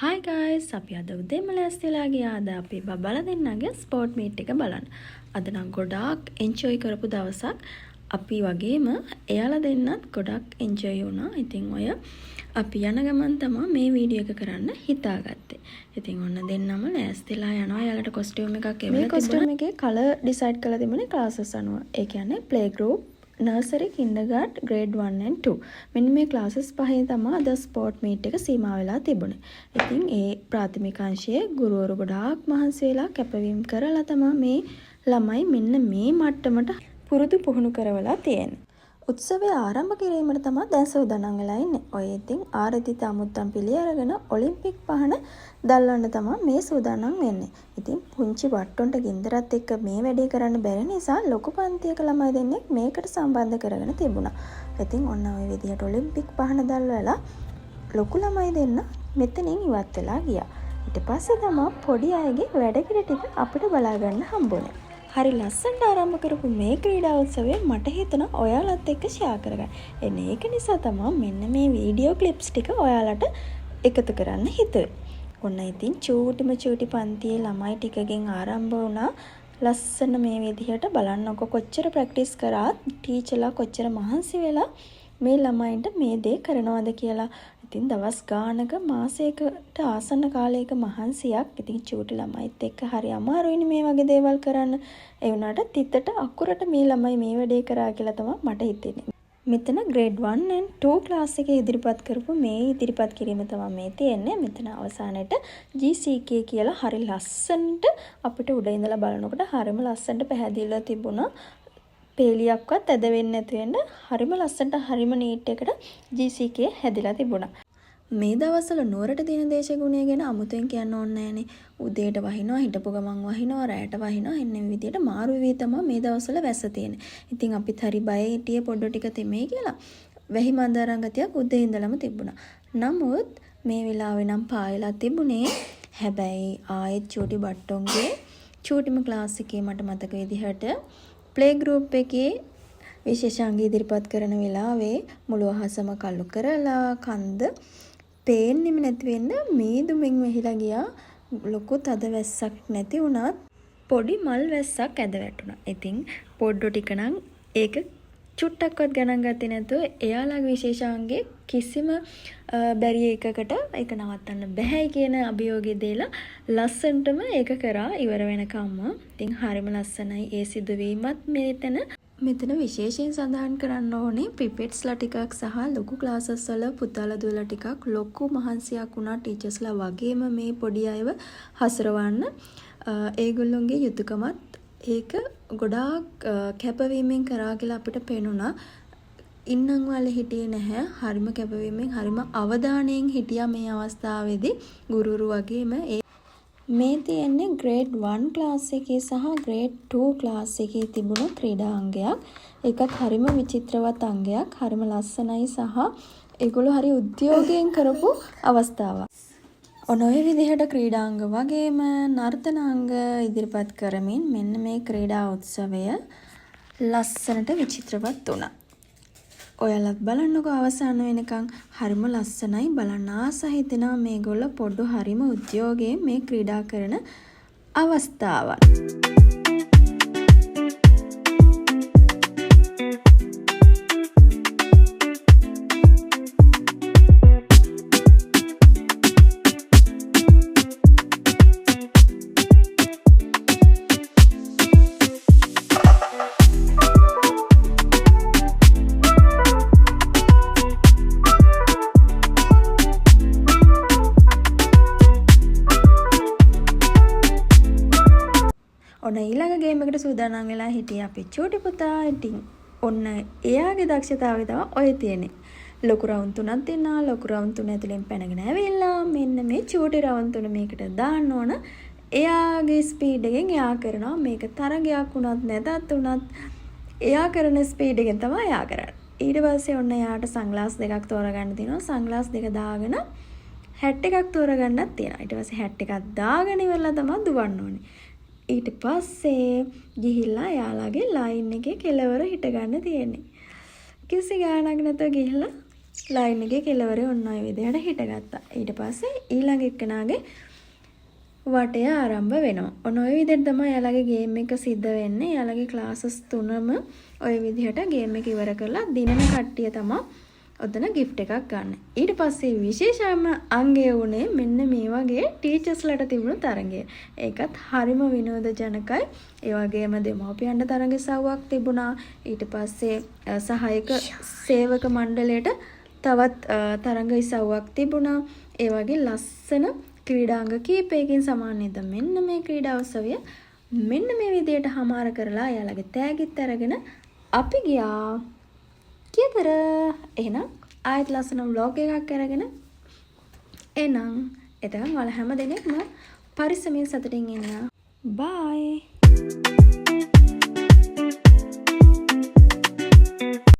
Hi guys, අපි අද උදේම ලෑස්තිලා ගියා. අද අපි බබලා දෙන්නගේ ස්පෝර්ට් මීට් එක බලන්න. අද නම් ගොඩාක් එන්ජොයි කරපු දවසක්. අපි වගේම එයාලා දෙන්නත් ගොඩක් එන්ජොයි වුණා. ඉතින් ඔය අපි යන ගමන් තමයි මේ වීඩියෝ එක කරන්න හිතාගත්තේ. ඉතින් ඔන්න දෙන්නම ලෑස්තිලා යනවා. එයාලට කොස්ටියුම් එකක් එවලා තිබුණා. මේ කොස්ටියුම් එකේ කලර් ඩිසයිඩ් කරලා තිබුණේ ක්ලාසස් අනුව. ඒ කියන්නේ play group nursery kindergarten grade 1 and 2 මෙන්න මේ ක්ලාසස් පහේ තමයි අද ස්පෝර්ට් මීට් එක සීමා වෙලා තිබුණේ. ඉතින් ඒ ප්‍රාථමික අංශයේ ගුරුවරු ගොඩාක් මහන්සි වෙලා කැපවීම කරලා තමයි මේ ළමයි මෙන්න මේ මට්ටමට පුරුදු පුහුණු කරවලා තියෙන්නේ. උත්සවය ආරම්භ කිරීමට තමයි දැන් සූදානම් වෙලා ඉන්නේ. ඔය ඉතින් ආරදිත අමුත්තන් පිළි අරගෙන ඔලිම්පික් පහන දැල්වන්න තමයි මේ සූදානම් වෙන්නේ. ඉතින් පුංචි වට්ටොන්ට ගින්දරත් එක්ක මේ වැඩේ කරන්න බැරි නිසා ලොකු පන්තියක ළමයි දෙන්නෙක් මේකට සම්බන්ධ කරගෙන තිබුණා. ඉතින් ඔන්න ඔය විදිහට ඔලිම්පික් පහන දැල්වලා ලොකු ළමයි දෙන්න මෙතනින් ඉවත් වෙලා ගියා. ඊට පස්සේ තමයි පොඩි අයගේ වැඩ ටික අපිට බලා ගන්න හම්බුනේ. හරි ලස්සනට ආරම්භ කරපු මේ ක්‍රීඩා උත්සවය මට හිතුණා ඔයාලත් එක්ක ෂෙයා කරගන්න. එන්නේ ඒක නිසා තමයි මෙන්න මේ වීඩියෝ ක්ලිප්ස් ටික ඔයාලට එකතු කරන්න හිතුවේ. ඔන්න ඉතින් චූටි පන්තියේ ළමයි ටිකකින් ආරම්භ වුණා. ලස්සන මේ විදිහට බලන්නකො කොච්චර ප්‍රැක්ටිස් කරාත් ටීචර්ලා කොච්චර මහන්සි වෙලා මේ ළමයින්ට මේ දේ කරනවද කියලා. ඉතින් දවස් ගානක මාසයකට ආසන්න කාලයක මහන්සියක්. ඉතින් චූටි ළමයිත් එක්ක හරි අමාරුයිනේ මේ වගේ දේවල් කරන්න. ඒ වුණාට තිතට අකුරට මේ ළමයි මේ වැඩේ කරා කියලා තමයි මට හිතෙන්නේ. මෙතන grade 1 and 2 ක්ලාස් එකේ ඉදිරිපත් කරපු මේ ඉදිරිපත් කිරීම තමයි මේ තියෙන්නේ. මෙතන අවසානයේට GCK කියලා හරි ලස්සනට අපිට උඩ ඉඳලා බලනකොට හරිම ලස්සනට පැහැදිලිව තිබුණා. පේලියක්වත් ඇද වෙන්නේ නැති වෙන්න හරිම ලස්සනට හරිම නීට් එකට GCK හැදිලා තිබුණා. මේ දවස්වල නුවරට තියෙන දේශගුණය ගැන අමුතෙන් කියන්න ඕනේ නැහනේ. උදේට වහිනවා, හිටපු ගමන් වහිනවා, රැයට වහිනවා. එන්නේ විදියට මාරු වෙවි තමයි මේ දවස්වල වැස්ස තියෙන්නේ. ඉතින් අපිත් හරි බය හිටියේ පොඩ්ඩ ටික තෙමේ කියලා. වැහි මන්දාරම් ගතියක් උදේ ඉඳලම තිබුණා. නමුත් මේ වෙලාවේ නම් පායලා තිබුණේ. හැබැයි ආයෙත් චූටි බට්ටොන්ගේ චූටිම ක්ලාස් එකේ මට මතක විදිහට ප්ලේ ගෲප් එකේ විශේෂාංග ඉදිරිපත් කරන වෙලාවේ මුළු අහසම කළු කරලා කන්ද පේන්නෙම නැති වෙන්න මීදුමින් වෙහිලා ගියා. ලොකු තද වැස්සක් නැති වුණත් පොඩි මල් වැස්සක් ඇද වැටුණා. ඉතින් පොඩ්ඩෝ ටික නම් ඒක චුට්ටක්වත් ගණන් ගත්තේ නැතුව එයාලගේ විශේෂාංගේ කිසිම බැරි එකකට ඒක නවත්තන්න බැහැයි කියන අභියෝගය දීලා ලස්සනටම ඒක කරා ඉවර වෙනකම්ම. ඉතින් හරිම ලස්සනයි ඒ සිදුවීමත් මෙතන විශේෂයෙන් සඳහන් කරන්න ඕනේ පිපෙට්ස්ලා ටිකක් සහ ලොකු ක්ලාසස් වල පුතාලා දුවලා ටිකක් ලොකු මහන්සියක් වුණා ටීචර්ස්ලා වගේම මේ පොඩි අයව හසුරවන්න. ඒගොල්ලොන්ගේ යුතුයකමත් ඒක ගොඩාක් කැපවීමෙන් කරා කියලා අපිට පේනුණා. ඉන්නම් වල හිටියේ නැහැ. හරිම කැපවීමෙන් හරිම අවධානයෙන් හිටියා මේ අවස්ථාවේදී ගුරුවරු වගේම මේ තියෙන්නේ grade 1 ක්ලාස් එකේ සහ grade 2 ක්ලාස් එකේ තිබුණ ක්‍රීඩා අංගයක්. ඒකත් හරිම විචිත්‍රවත් අංගයක්. හරිම ලස්සනයි සහ ඒගොල්ලෝ හරි උද්‍යෝගයෙන් කරපු අවස්ථාවක්. ඔන්න ඔය විදිහට ක්‍රීඩාංග වගේම නර්තනාංග ඉදිරිපත් කරමින් මෙන්න මේ ක්‍රීඩා උත්සවය ලස්සනට විචිත්‍රවත් වුණා. ඔයාලත් බලන්නකෝ අවසාන වෙනකන් හරිම ලස්සනයි බලන්න ආස හිතෙනවා මේගොල්ලෝ පොඩ්ඩ හරිම උද්‍යෝගයෙන් මේ ක්‍රීඩා කරන අවස්ථාවක්. ඔන්න ඊළඟ ගේම් එකට සූදානම් වෙලා හිටියේ අපි චූටි පුතා. ඉතින් ඔන්න එයාගේ දක්ෂතාවය තමයි ඔය තියෙන්නේ. ලොකු රවුන්ඩ් 3ක් දෙන්නා. ලොකු රවුන්ඩ් 3 ඇතුලෙන් පැනගෙන ඇවිල්ලා මෙන්න මේ චූටි රවුන්ඩ් 3 මේකට දාන්න ඕන. එයාගේ ස්පීඩ් එකෙන් එයා කරනවා. මේක තරගයක් වුණත් නැතත් වුණත් එයා කරන ස්පීඩ් එකෙන් තමයි එයා කරන්නේ. ඊට පස්සේ ඔන්න එයාට සන්ග්ලාස් දෙකක් තෝරගන්න තියෙනවා. සන්ග්ලාස් දෙක දාගෙන හැට් එකක් තෝරගන්නත් තියෙනවා. ඊට පස්සේ හැට් එකක් දාගෙන ඉවරලා තමයි දුවන්න ඕනේ. ඊට පස්සේ ගිහිල්ලා යාළගේ ලයින් එකේ කෙලවර හිට ගන්න තියෙන්නේ. කිසි ගාණක් නැතුව ගිහිල්ලා ලයින් එකේ කෙළවරේ ඔන්න ඔය විදිහට හිටගත්තා. ඊට පස්සේ ඊළඟ එක්කෙනාගේ වටය ආරම්භ වෙනවා. ඔන්න ඔය විදිහට තමයි එයාලගේ ගේම් එක සිද්ධ වෙන්නේ. එයාලගේ ක්ලාසස් තුනම ඔය විදිහට ගේම් එක ඉවර කරලා දිනන කට්ටිය තමයි ඔතන gift එකක් ගන්න. ඊට පස්සේ විශේෂම අංගය වුණේ මෙන්න මේ වගේ ටීචර්ස්ලට තිබුණු තරඟය. ඒකත් හරිම විනෝදජනකයි. ඒ වගේම දෙමව්පියන්ට තරඟ සව්වක් තිබුණා. ඊට පස්සේ සහායක සේවක මණ්ඩලයට තවත් තරඟ ඉසව්වක් තිබුණා. ඒ වගේ ලස්සන ක්‍රීඩාංග කීපයකින් සමාන්විත මෙන්න මේ ක්‍රීඩා උත්සවය මෙන්න මේ විදියට හමාර කරලා එයාලගේ තෑගිත් අරගෙන අපි ගියා ගෙදර. එහෙනම් ආයෙත් ලස්සන vlog එකක් අරගෙන එනම් එතකන් ඔයාලා හැම දිනෙකම පරිස්සමෙන් සතුටින් ඉන්න. bye